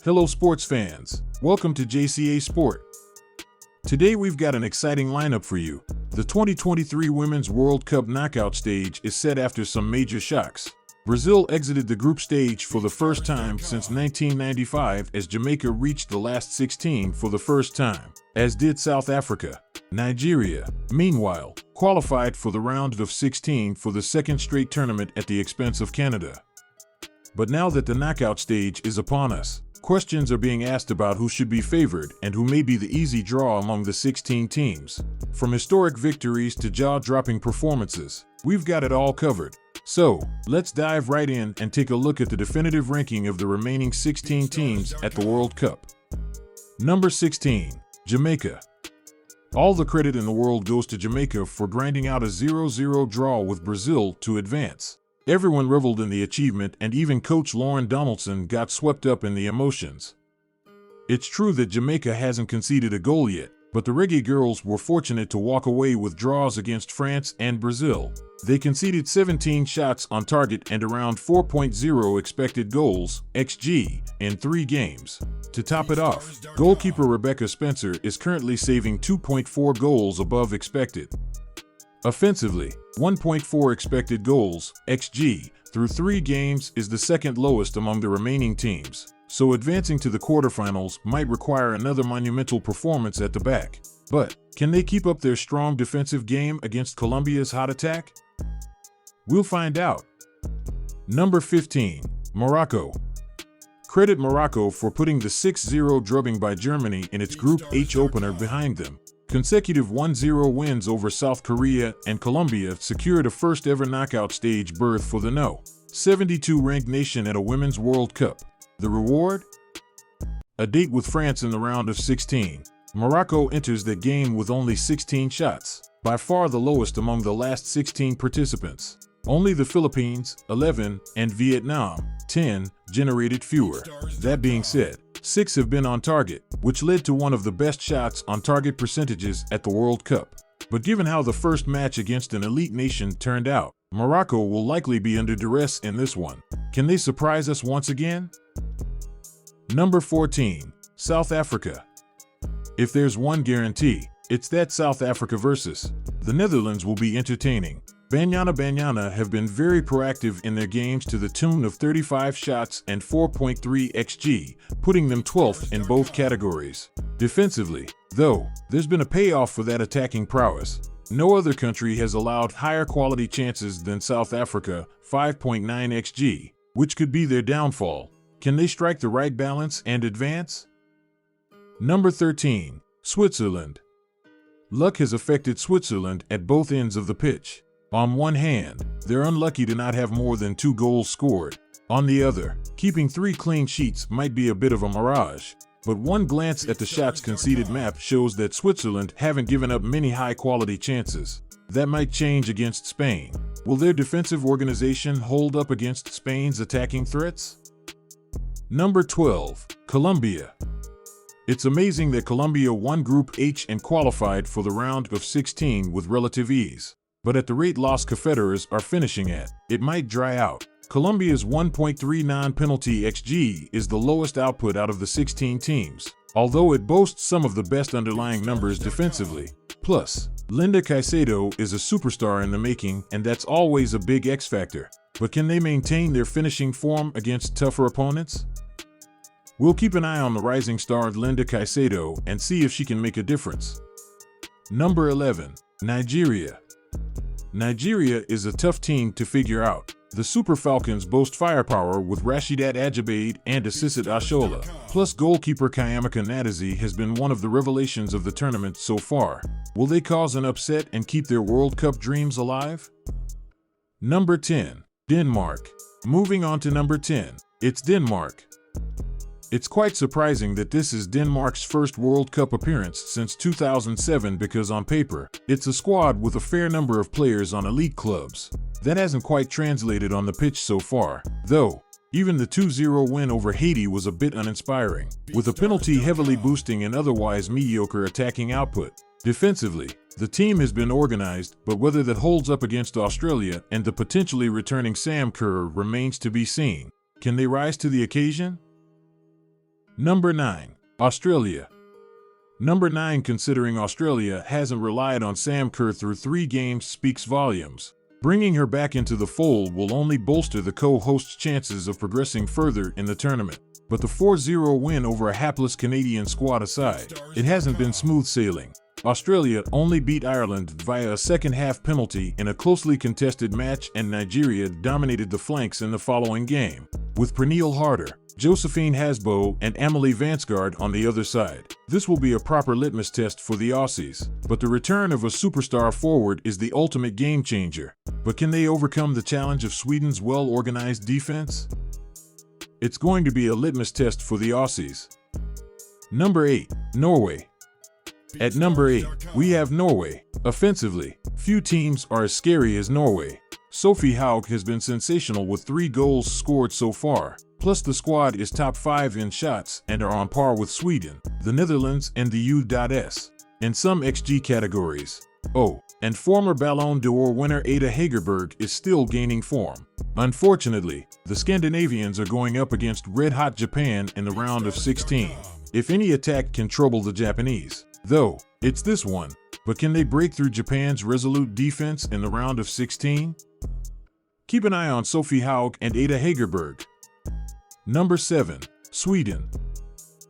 Hello sports fans, welcome to JCA Sport. Today we've got an exciting lineup for you. The 2023 Women's World Cup knockout stage is set after some major shocks. Brazil exited the group stage for the first time since 1995 as Jamaica reached the last 16 for the first time, as did South Africa. Nigeria, meanwhile, qualified for the round of 16 for the second straight tournament at the expense of Canada. But now that the knockout stage is upon us, questions are being asked about who should be favored and who may be the easy draw among the 16 teams. From historic victories to jaw-dropping performances, we've got it all covered. So, let's dive right in and take a look at the definitive ranking of the remaining 16 teams at the World Cup. Number 16, Jamaica. All the credit in the world goes to Jamaica for grinding out a 0-0 draw with Brazil to advance. Everyone reveled in the achievement, and even coach Lauren Donaldson got swept up in the emotions. It's true that Jamaica hasn't conceded a goal yet, but the Reggae Girls were fortunate to walk away with draws against France and Brazil. They conceded 17 shots on target and around 4.0 expected goals (XG) in 3 games. To top it off, goalkeeper Rebecca Spencer is currently saving 2.4 goals above expected. Offensively, 1.4 expected goals (XG) through 3 games is the second lowest among the remaining teams, so advancing to the quarterfinals might require another monumental performance at the back. But can they keep up their strong defensive game against Colombia's hot attack? We'll find out. Number 15, Morocco. Credit Morocco for putting the 6-0 drubbing by Germany in its Group H opener behind them. Consecutive 1-0 wins over South Korea and Colombia secured a first-ever knockout stage berth for the No. 72 ranked nation at a Women's World Cup. The reward? A date with France in the round of 16. Morocco enters the game with only 16 shots, by far the lowest among the last 16 participants. Only the Philippines, 11, and Vietnam, 10, generated fewer. That being said, 6 have been on target, which led to one of the best shots on target percentages at the World Cup. But given how the first match against an elite nation turned out, Morocco will likely be under duress in this one. Can they surprise us once again? Number 14, South Africa. If there's one guarantee, it's that South Africa versus the Netherlands will be entertaining. Banyana have been very proactive in their games to the tune of 35 shots and 4.3 XG, putting them 12th in both categories. Defensively, though, there's been a payoff for that attacking prowess. No other country has allowed higher quality chances than South Africa, 5.9 XG, which could be their downfall. Can they strike the right balance and advance? Number 13, Switzerland. Luck has affected Switzerland at both ends of the pitch. On one hand, they're unlucky to not have more than 2 goals scored. On the other, keeping 3 clean sheets might be a bit of a mirage. But one glance at the shots conceded map shows that Switzerland haven't given up many high-quality chances. That might change against Spain. Will their defensive organization hold up against Spain's attacking threats? Number 12, Colombia. It's amazing that Colombia won Group H and qualified for the round of 16 with relative ease. But at the rate Los Cafeteras are finishing at, it might dry out. Colombia's 1.39 penalty XG is the lowest output out of the 16 teams, although it boasts some of the best underlying numbers defensively. Plus, Linda Caicedo is a superstar in the making, and that's always a big X factor. But can they maintain their finishing form against tougher opponents? We'll keep an eye on the rising star Linda Caicedo and see if she can make a difference. Number 11, Nigeria. Nigeria is a tough team to figure out. The Super Falcons boast firepower with Rashidat Ajibade and Asisat Ashola. Plus goalkeeper Kayamaka Nadazi has been one of the revelations of the tournament so far. Will they cause an upset and keep their World Cup dreams alive? Number 10, Denmark. Moving on to number 10, it's Denmark. It's quite surprising that this is Denmark's first World Cup appearance since 2007 because on paper, it's a squad with a fair number of players on elite clubs. That hasn't quite translated on the pitch so far, though. Even the 2-0 win over Haiti was a bit uninspiring, with a penalty heavily boosting an otherwise mediocre attacking output. Defensively, the team has been organized, but whether that holds up against Australia and the potentially returning Sam Kerr remains to be seen. Can they rise to the occasion? Number 9. Australia. Number 9, considering Australia hasn't relied on Sam Kerr through 3 games, speaks volumes. Bringing her back into the fold will only bolster the co-host's chances of progressing further in the tournament. But the 4-0 win over a hapless Canadian squad aside, it hasn't been smooth sailing. Australia only beat Ireland via a second-half penalty in a closely contested match, and Nigeria dominated the flanks in the following game, with Pernille Harder, Josephine Hasbo, and Amelie Vansgaard on the other side. This will be a proper litmus test for the Aussies, but the return of a superstar forward is the ultimate game changer. But can they overcome the challenge of Sweden's well-organized defense? It's going to be a litmus test for the Aussies. Number 8. Norway. At number 8, we have Norway. Offensively, few teams are as scary as Norway. Sophie Haug has been sensational with 3 goals scored so far. Plus, the squad is top 5 in shots and are on par with Sweden, the Netherlands, and the U.S. in some XG categories. Oh, and former Ballon d'Or winner Ada Hegerberg is still gaining form. Unfortunately, the Scandinavians are going up against red-hot Japan in the round of 16. If any attack can trouble the Japanese, though, it's this one. But can they break through Japan's resolute defense in the round of 16? Keep an eye on Sophie Haug and Ada Hegerberg. Number 7. Sweden.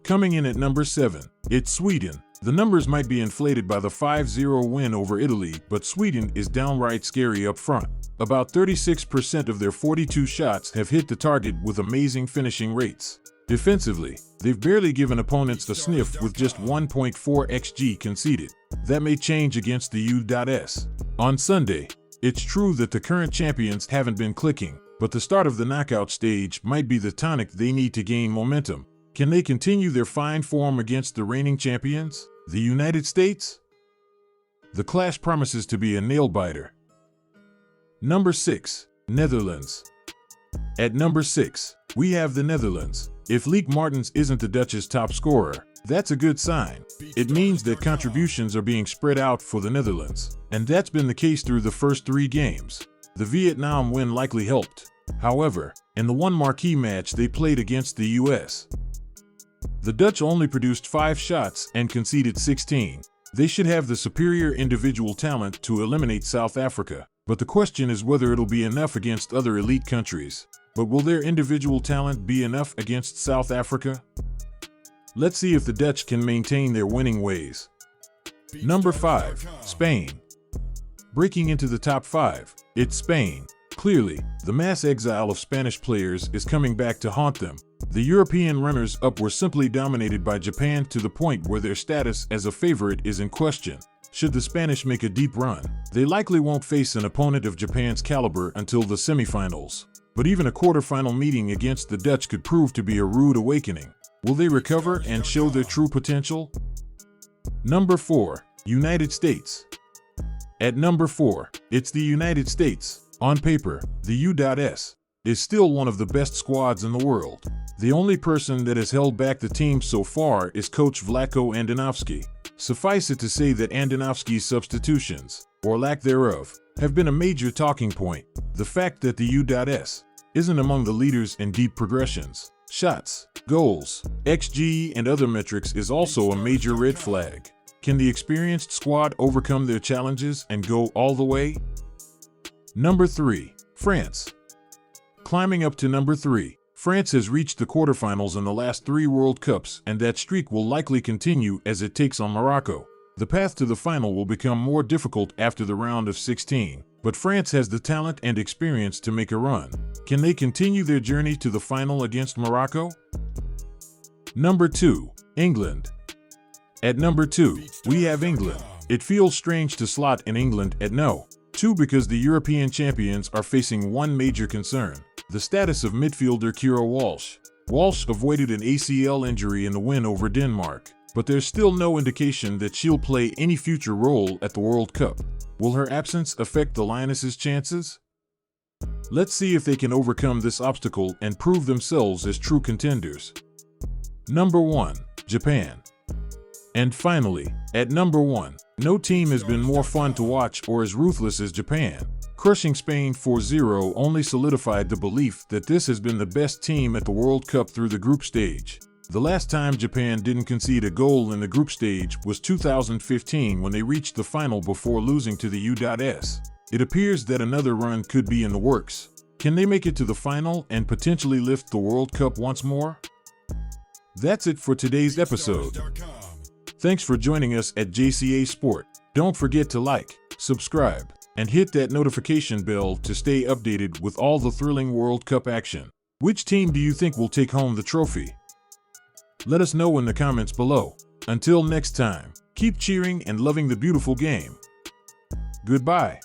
Coming in at number 7, it's Sweden. The numbers might be inflated by the 5-0 win over Italy, but Sweden is downright scary up front. About 36% of their 42 shots have hit the target with amazing finishing rates. Defensively, they've barely given opponents a sniff with just 1.4 xG conceded. That may change against the U.S. on Sunday. It's true that the current champions haven't been clicking, but the start of the knockout stage might be the tonic they need to gain momentum. Can they continue their fine form against the reigning champions, the United States? The clash promises to be a nail-biter. Number 6. Netherlands. At number 6, we have the Netherlands. If Lieke Martens isn't the Dutch's top scorer, that's a good sign. It means that contributions are being spread out for the Netherlands, and that's been the case through the first 3 games. The Vietnam win likely helped. However, in the one marquee match they played against the US, the Dutch only produced 5 shots and conceded 16. They should have the superior individual talent to eliminate South Africa, but the question is whether it'll be enough against other elite countries. But will their individual talent be enough against South Africa? Let's see if the Dutch can maintain their winning ways. Number 5. Spain. Breaking into the top 5, it's Spain. Clearly, the mass exile of Spanish players is coming back to haunt them. The European runners-up were simply dominated by Japan to the point where their status as a favorite is in question. Should the Spanish make a deep run, they likely won't face an opponent of Japan's caliber until the semifinals. But even a quarterfinal meeting against the Dutch could prove to be a rude awakening. Will they recover and show their true potential? Number 4. United States. At number 4, it's the United States. On paper, the U.S. is still one of the best squads in the world. The only person that has held back the team so far is coach Vlatko Andonovski. Suffice it to say that Andonovski's substitutions, or lack thereof, have been a major talking point. The fact that the U.S. isn't among the leaders in deep progressions, shots, goals, XG, and other metrics is also a major red flag. Can the experienced squad overcome their challenges and go all the way? Number 3. France. Climbing up to number 3, France has reached the quarterfinals in the last 3 World Cups, and that streak will likely continue as it takes on Morocco. The path to the final will become more difficult after the round of 16, but France has the talent and experience to make a run. Can they continue their journey to the final against Morocco? Number 2. England. At number 2, we have England. It feels strange to slot in England at no. 2 because the European champions are facing one major concern: the status of midfielder Keira Walsh. Walsh avoided an ACL injury in the win over Denmark, but there's still no indication that she'll play any future role at the World Cup. Will her absence affect the Lionesses' chances? Let's see if they can overcome this obstacle and prove themselves as true contenders. Number 1. Japan. And finally, at number 1, no team has been more fun to watch or as ruthless as Japan. Crushing Spain 4-0 only solidified the belief that this has been the best team at the World Cup through the group stage. The last time Japan didn't concede a goal in the group stage was 2015 when they reached the final before losing to the U.S. It appears that another run could be in the works. Can they make it to the final and potentially lift the World Cup once more? That's it for today's episode. Thanks for joining us at JCA Sport. Don't forget to like, subscribe, and hit that notification bell to stay updated with all the thrilling World Cup action. Which team do you think will take home the trophy? Let us know in the comments below. Until next time, keep cheering and loving the beautiful game. Goodbye.